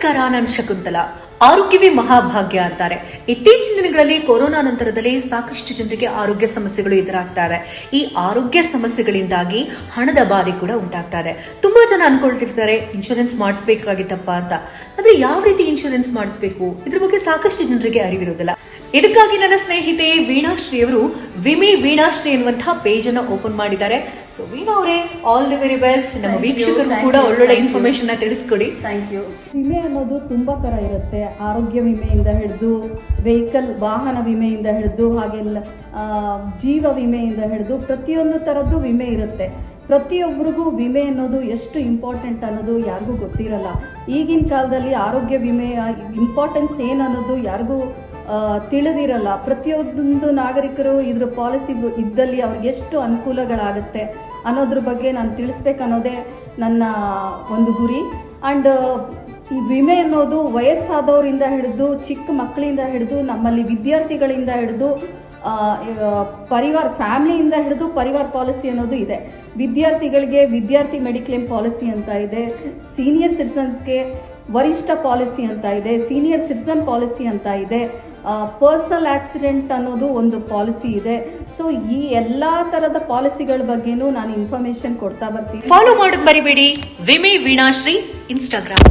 ನಮಸ್ಕಾರ, ನಾನು ಶಕುಂತಲಾ. ಆರೋಗ್ಯವೇ ಮಹಾಭಾಗ್ಯ ಅಂತಾರೆ. ಇತ್ತೀಚಿನ ದಿನಗಳಲ್ಲಿ ಕೊರೋನಾ ನಂತರದಲ್ಲಿ ಸಾಕಷ್ಟು ಜನರಿಗೆ ಆರೋಗ್ಯ ಸಮಸ್ಯೆಗಳು ಎದುರಾಗ್ತಾ ಇದೆ. ಈ ಆರೋಗ್ಯ ಸಮಸ್ಯೆಗಳಿಂದಾಗಿ ಹಣದ ಬಾಧೆ ಕೂಡ ಉಂಟಾಗ್ತಾ ಇದೆ. ತುಂಬಾ ಜನ ಅನ್ಕೊಳ್ತಿರ್ತಾರೆ ಇನ್ಶೂರೆನ್ಸ್ ಮಾಡಿಸ್ಬೇಕಾಗಿತ್ತಪ್ಪ ಅಂತ. ಆದ್ರೆ ಯಾವ ರೀತಿ ಇನ್ಶೂರೆನ್ಸ್ ಮಾಡಿಸ್ಬೇಕು, ಇದ್ರ ಬಗ್ಗೆ ಸಾಕಷ್ಟು ಜನರಿಗೆ ಅರಿವಿರುವುದಿಲ್ಲ. ಇದಕ್ಕಾಗಿ ನನ್ನ ಸ್ನೇಹಿತೆ ವೀಣಾಶ್ರೀ ಅವರು ವಿಮೆ ವೀಣಾಶ್ರೀ ಎನ್ನುವಂತಹ ಪೇಜ್ ಅನ್ನು ಓಪನ್ ಮಾಡಿದ್ದಾರೆ. ಸೊ ವೀಣಾ ಅವರೇ, ಆಲ್ ದಿ ವೆರಿ ಬೆಸ್ಟ್. ನಮ್ಮ ವೀಕ್ಷಕರು ಕೂಡ ಒಳ್ಳೊಳ್ಳೆ ಇನ್ಫಾರ್ಮೇಶನ್ ತಿಳಿಸ್ಕೊಡಿ. Thank you. ವಿಮೆ ಅನ್ನೋದು ತುಂಬಾ ತರ ಇರುತ್ತೆ. ಆರೋಗ್ಯ ವಿಮೆಯಿಂದ ಹಿಡಿದು ವೆಹಿಕಲ್ ವಾಹನ ವಿಮೆಯಿಂದ ಹಿಡಿದು ಹಾಗೆಲ್ಲ ಜೀವ ವಿಮೆಯಿಂದ ಹಿಡಿದು ಪ್ರತಿಯೊಂದು ತರದ್ದು ವಿಮೆ ಇರುತ್ತೆ. ಪ್ರತಿಯೊಬ್ಬರಿಗೂ ವಿಮೆ ಅನ್ನೋದು ಎಷ್ಟು ಇಂಪಾರ್ಟೆಂಟ್ ಅನ್ನೋದು ಯಾರಿಗೂ ಗೊತ್ತಿರಲ್ಲ. ಈಗಿನ ಕಾಲದಲ್ಲಿ ಆರೋಗ್ಯ ವಿಮೆಯ ಇಂಪಾರ್ಟೆನ್ಸ್ ಏನನ್ನೋದು ಯಾರಿಗೂ ತಿಳಿದಿರಲ್ಲ. ಪ್ರತಿಯೊಂದು ನಾಗರಿಕರು ಇದ್ರ ಪಾಲಿಸಿ ಇದ್ದಲ್ಲಿ ಅವ್ರಿಗೆ ಎಷ್ಟು ಅನುಕೂಲಗಳಾಗುತ್ತೆ ಅನ್ನೋದ್ರ ಬಗ್ಗೆ ನಾನು ತಿಳಿಸ್ಬೇಕನ್ನೋದೇ ನನ್ನ ಒಂದು ಗುರಿ. ಆ್ಯಂಡ್ ಈ ವಿಮೆ ಅನ್ನೋದು ವಯಸ್ಸಾದವರಿಂದ ಹಿಡಿದು ಚಿಕ್ಕ ಮಕ್ಕಳಿಂದ ಹಿಡಿದು ನಮ್ಮಲ್ಲಿ ವಿದ್ಯಾರ್ಥಿಗಳಿಂದ ಹಿಡಿದು ಫ್ಯಾಮಿಲಿಯಿಂದ ಹಿಡಿದು ಪರಿವಾರ ಪಾಲಿಸಿ ಅನ್ನೋದು ಇದೆ. ವಿದ್ಯಾರ್ಥಿಗಳಿಗೆ ವಿದ್ಯಾರ್ಥಿ ಮೆಡಿಕ್ಲೇಮ್ ಪಾಲಿಸಿ ಅಂತ ಇದೆ. ಸೀನಿಯರ್ ಸಿಟಿಸನ್ಸ್ಗೆ ವರಿಷ್ಠ ಪಾಲಿಸಿ ಅಂತ ಇದೆ. ಸೀನಿಯರ್ ಸಿಟಿಸನ್ ಪಾಲಿಸಿ ಅಂತ ಇದೆ. ಪರ್ಸನಲ್ ಆಕ್ಸಿಡೆಂಟ್ ಅನ್ನೋದು ಒಂದು ಪಾಲಿಸಿ ಇದೆ. ಸೊ ಈ ಎಲ್ಲಾ ತರದ ಪಾಲಿಸಿಗಳ ಬಗ್ಗೆನೂ ನಾನು ಇನ್ಫಾರ್ಮೇಶನ್ ಕೊಡ್ತಾ ಬರ್ತೀನಿ. ಫಾಲೋ ಮಾಡೋದು ಮರಿಬೇಡಿ ವಿಮೆ ವೀಣಾಶ್ರೀ ಇನ್ಸ್ಟಾಗ್ರಾಮ್.